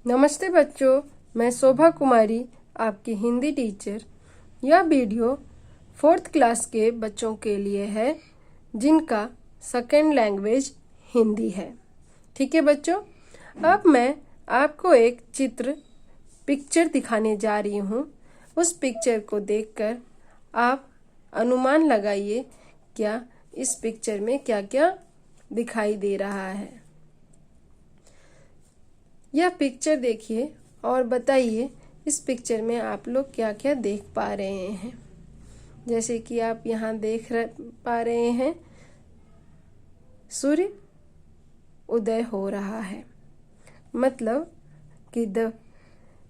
नमस्ते बच्चों, मैं शोभा कुमारी आपकी हिंदी टीचर। यह वीडियो 4th क्लास के बच्चों के लिए है जिनका सेकंड लैंग्वेज हिंदी है। ठीक है बच्चों, अब मैं आपको एक पिक्चर दिखाने जा रही हूँ। उस पिक्चर को देखकर आप अनुमान लगाइए क्या इस पिक्चर में क्या क्या दिखाई दे रहा है। यह पिक्चर देखिए और बताइए इस पिक्चर में आप लोग क्या क्या देख पा रहे हैं। जैसे कि आप यहाँ पा रहे हैं, सूर्य उदय हो रहा है, मतलब कि द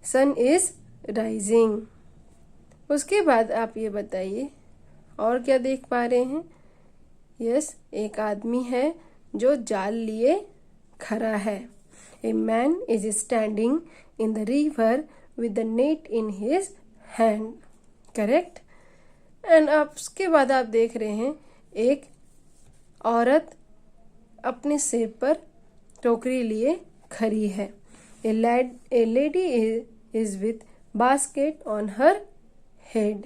सन इज राइजिंग। उसके बाद आप ये बताइए और क्या देख पा रहे हैं। यस, एक आदमी है जो जाल लिए खड़ा है। A man is standing in the river with the net in his hand. Correct? And अब उसके बाद आप देख रहे हैं एक औरत अपने सिर पर टोकरी लिए खड़ी है। A lady is with basket on her head.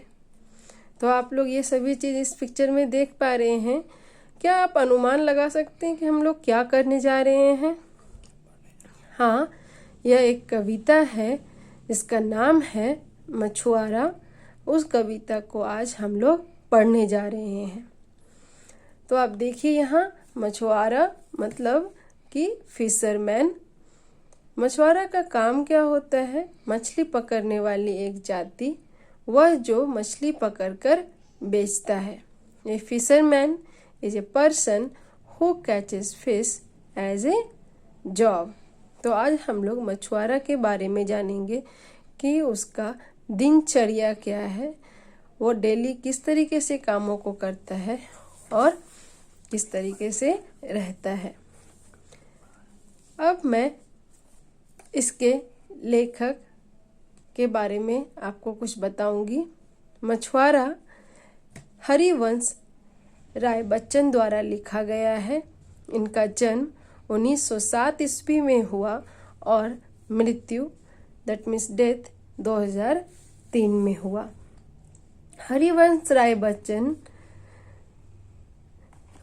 तो आप लोग ये सभी चीज़ इस पिक्चर में देख पा रहे हैं। क्या आप अनुमान लगा सकते हैं कि हम लोग क्या करने जा रहे हैं? हाँ, यह एक कविता है जिसका नाम है मछुआरा। उस कविता को आज हम लोग पढ़ने जा रहे हैं। तो आप देखिए यहाँ मछुआरा मतलब कि फिशरमैन। मछुआरा का काम क्या होता है? मछली पकड़ने वाली एक जाति, वह जो मछली पकड़कर बेचता है। A fisherman is a person who catches fish as a job. तो आज हम लोग मछुआरा के बारे में जानेंगे कि उसका दिनचर्या क्या है, वो डेली किस तरीके से कामों को करता है और किस तरीके से रहता है। अब मैं इसके लेखक के बारे में आपको कुछ बताऊंगी। मछुआरा हरिवंश राय बच्चन द्वारा लिखा गया है। इनका जन्म 1907 ईस्वी में हुआ और मृत्यु दैट मीन्स डेथ 2003 में हुआ। Harivansh Rai Bachchan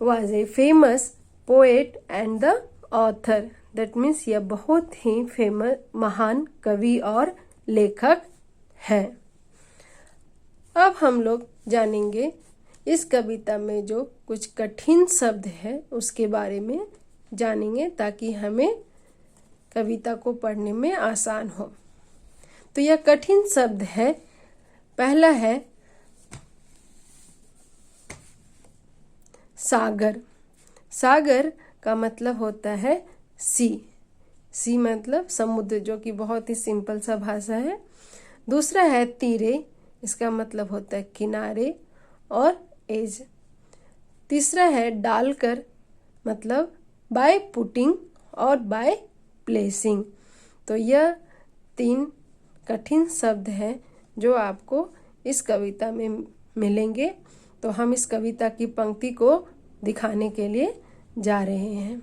was a famous poet and the author. That means यह बहुत ही फेमस महान कवि और लेखक है। अब हम लोग जानेंगे इस कविता में जो कुछ कठिन शब्द है उसके बारे में जानेंगे ताकि हमें कविता को पढ़ने में आसान हो। तो यह कठिन शब्द है। पहला है सागर। सागर का मतलब होता है सी मतलब समुद्र, जो कि बहुत ही सिंपल सा भाषा है। दूसरा है तीरे, इसका मतलब होता है किनारे और एज। तीसरा है डालकर, मतलब बाय पुटिंग और बाय प्लेसिंग। तो यह 3 कठिन शब्द हैं जो आपको इस कविता में मिलेंगे। तो हम इस कविता की पंक्ति को दिखाने के लिए जा रहे हैं।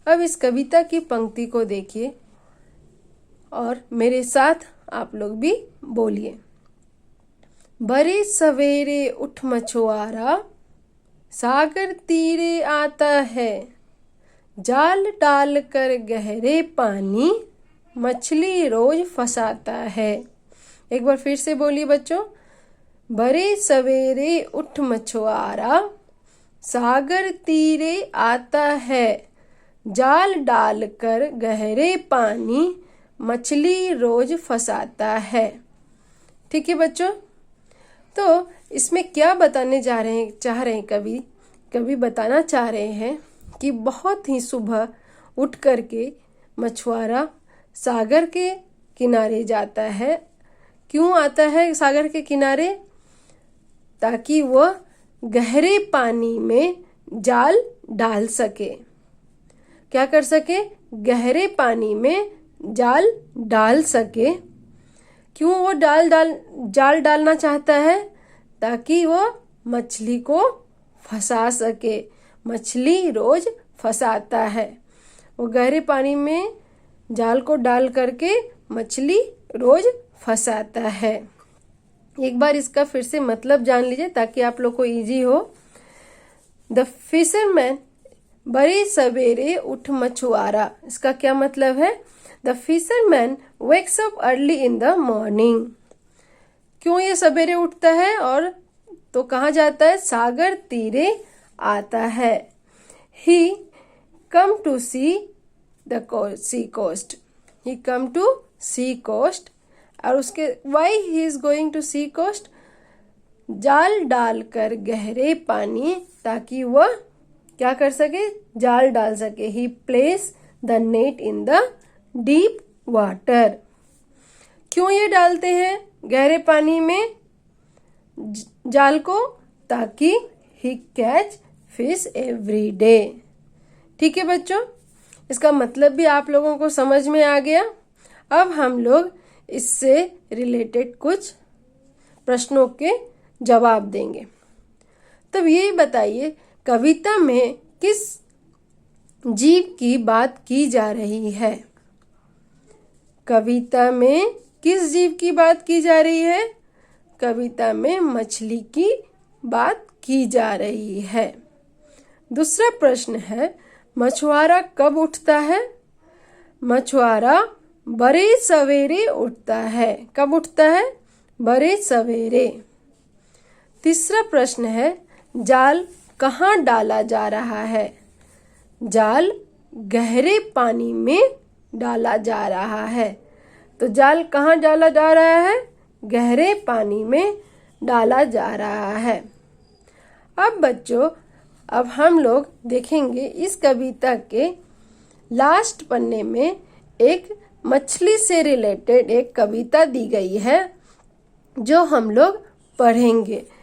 अब इस कविता की पंक्ति को देखिए और मेरे साथ आप लोग भी बोलिए। बड़े सवेरे उठ मछुआरा, सागर तीरे आता है, जाल डाल कर गहरे पानी, मछली रोज फंसाता है। एक बार फिर से बोलिए बच्चों। बड़े सवेरे उठ मछुआरा, सागर तीरे आता है, जाल डाल कर गहरे पानी, मछली रोज फंसाता है। ठीक है बच्चों, तो इसमें क्या बताने चाह रहे हैं कवि बताना चाह रहे हैं कि बहुत ही सुबह उठ करके मछुआरा सागर के किनारे जाता है। क्यों आता है सागर के किनारे? ताकि वह गहरे पानी में जाल डाल सके। क्या कर सके? गहरे पानी में जाल डाल सके। क्यों वो जाल डालना चाहता है? ताकि वो मछली को फंसा सके। मछली रोज फंसाता है। वो गहरे पानी में जाल को डाल करके मछली रोज फंसाता है। एक बार इसका फिर से मतलब जान लीजिए ताकि आप लोग को इजी हो। द फिशरमैन, बड़े सवेरे उठ मछुआरा, इसका क्या मतलब है? The fisherman wakes up early in the morning. क्यों ये सवेरे उठता है और तो कहाँ जाता है? सागर तीरे आता है। He come to see the sea coast, he come to see coast. और उसके why he is going to see coast? जाल डालकर गहरे पानी, ताकि वह क्या कर सके? जाल डाल सके। He place the net in the deep water. क्यों ये डालते हैं गहरे पानी में जाल को? ताकि ही कैच फिश एवरी डे। ठीक है बच्चों, इसका मतलब भी आप लोगों को समझ में आ गया। अब हम लोग इससे रिलेटेड कुछ प्रश्नों के जवाब देंगे। तब ये बताइए, कविता में किस जीव की बात की जा रही है? कविता में किस जीव की बात की जा रही है? कविता में मछली की बात की जा रही है। दूसरा प्रश्न है, मछुआरा कब उठता है? मछुआरा बड़े सवेरे उठता है। कब उठता है? बड़े सवेरे। तीसरा प्रश्न है, जाल कहाँ डाला जा रहा है? जाल गहरे पानी में डाला जा रहा है। तो जाल कहाँ डाला जा रहा है? गहरे पानी में डाला जा रहा है। अब बच्चों, अब हम लोग देखेंगे इस कविता के लास्ट पन्ने में एक मछली से रिलेटेड एक कविता दी गई है जो हम लोग पढ़ेंगे।